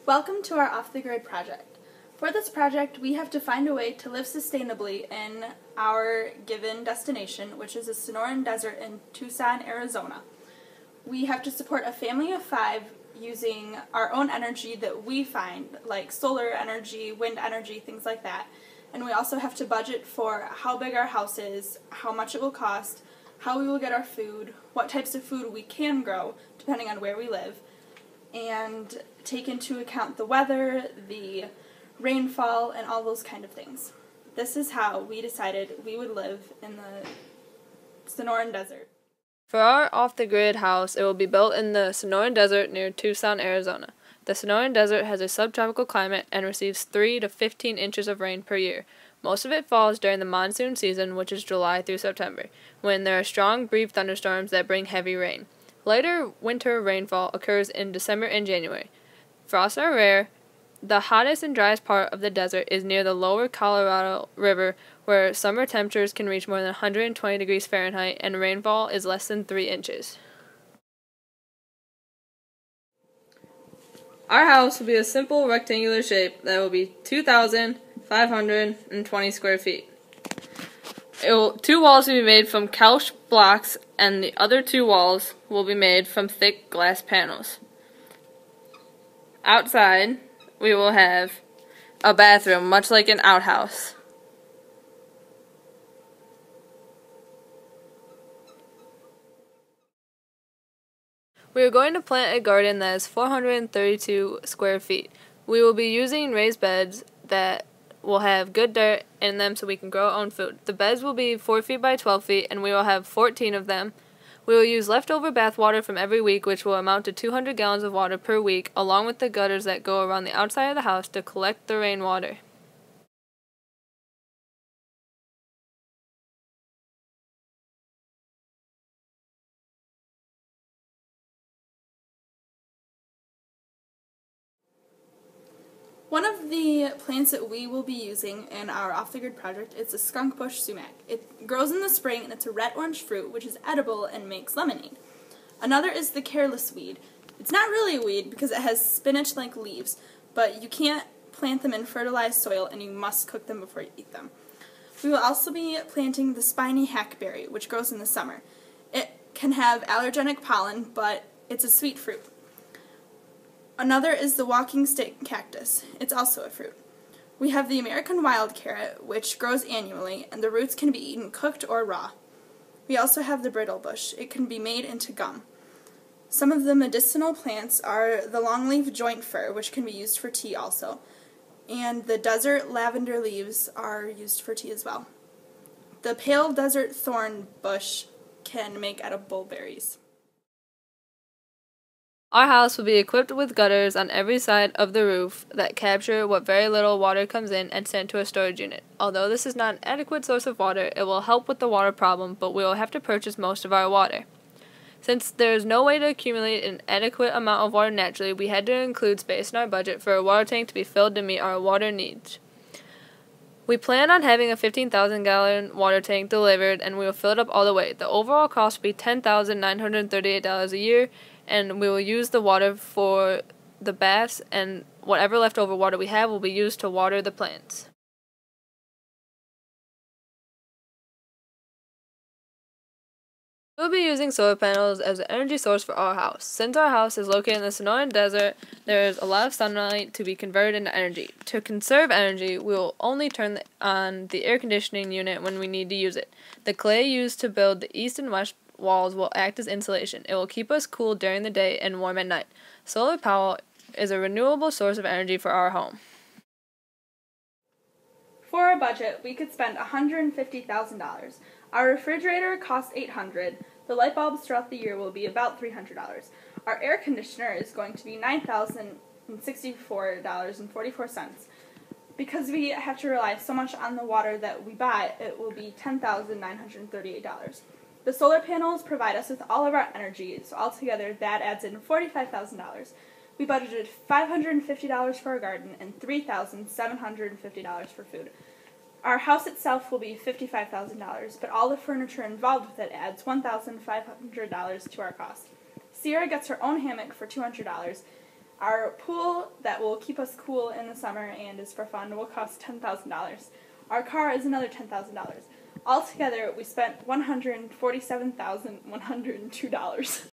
Welcome to our Off the Grid project. For this project, we have to find a way to live sustainably in our given destination, which is the Sonoran Desert in Tucson, Arizona. We have to support a family of 5 using our own energy that we find, like solar energy, wind energy, things like that. And we also have to budget for how big our house is, how much it will cost, how we will get our food, what types of food we can grow, depending on where we live, and take into account the weather, the rainfall, and all those kind of things. This is how we decided we would live in the Sonoran Desert. For our off-the-grid house, it will be built in the Sonoran Desert near Tucson, Arizona. The Sonoran Desert has a subtropical climate and receives 3 to 15 inches of rain per year. Most of it falls during the monsoon season, which is July through September, when there are strong, brief thunderstorms that bring heavy rain. Lighter winter rainfall occurs in December and January. Frosts are rare. The hottest and driest part of the desert is near the lower Colorado River, where summer temperatures can reach more than 120 degrees Fahrenheit and rainfall is less than 3 inches. Our house will be a simple rectangular shape that will be 2,520 square feet. 2 walls will be made from couch blocks, and the other 2 walls will be made from thick glass panels. Outside, we will have a bathroom, much like an outhouse. We are going to plant a garden that is 432 square feet. We will be using raised beds that will have good dirt in them so we can grow our own food. The beds will be 4 feet by 12 feet, and we will have 14 of them. We will use leftover bath water from every week, which will amount to 200 gallons of water per week, along with the gutters that go around the outside of the house to collect the rainwater. One of the plants that we will be using in our off-the-grid project is the skunk bush sumac. It grows in the spring and it's a red-orange fruit which is edible and makes lemonade. Another is the careless weed. It's not really a weed because it has spinach-like leaves, but you can't plant them in fertilized soil and you must cook them before you eat them. We will also be planting the spiny hackberry, which grows in the summer. It can have allergenic pollen, but it's a sweet fruit. Another is the walking stick cactus. It's also a fruit. We have the American wild carrot, which grows annually, and the roots can be eaten cooked or raw. We also have the brittle bush. It can be made into gum. Some of the medicinal plants are the longleaf joint fir, which can be used for tea also, and the desert lavender leaves are used for tea as well. The pale desert thorn bush can make edible berries. Our house will be equipped with gutters on every side of the roof that capture what very little water comes in and sent to a storage unit. Although this is not an adequate source of water, it will help with the water problem, but we will have to purchase most of our water. Since there is no way to accumulate an adequate amount of water naturally, we had to include space in our budget for a water tank to be filled to meet our water needs. We plan on having a 15,000-gallon water tank delivered, and we will fill it up all the way. The overall cost will be $10,938 a year, and we will use the water for the baths, and whatever leftover water we have will be used to water the plants. We will be using solar panels as an energy source for our house. Since our house is located in the Sonoran Desert, there is a lot of sunlight to be converted into energy. To conserve energy, we will only turn on the air conditioning unit when we need to use it. The clay used to build the east and west walls will act as insulation. It will keep us cool during the day and warm at night. Solar power is a renewable source of energy for our home. For our budget, we could spend $150,000. Our refrigerator costs $800. The light bulbs throughout the year will be about $300. Our air conditioner is going to be $9,064.44. Because we have to rely so much on the water that we buy, it will be $10,938. The solar panels provide us with all of our energy, so altogether that adds in $45,000. We budgeted $550 for our garden and $3,750 for food. Our house itself will be $55,000, but all the furniture involved with it adds $1,500 to our cost. Sierra gets her own hammock for $200. Our pool that will keep us cool in the summer and is for fun will cost $10,000. Our car is another $10,000. Altogether, we spent $147,102.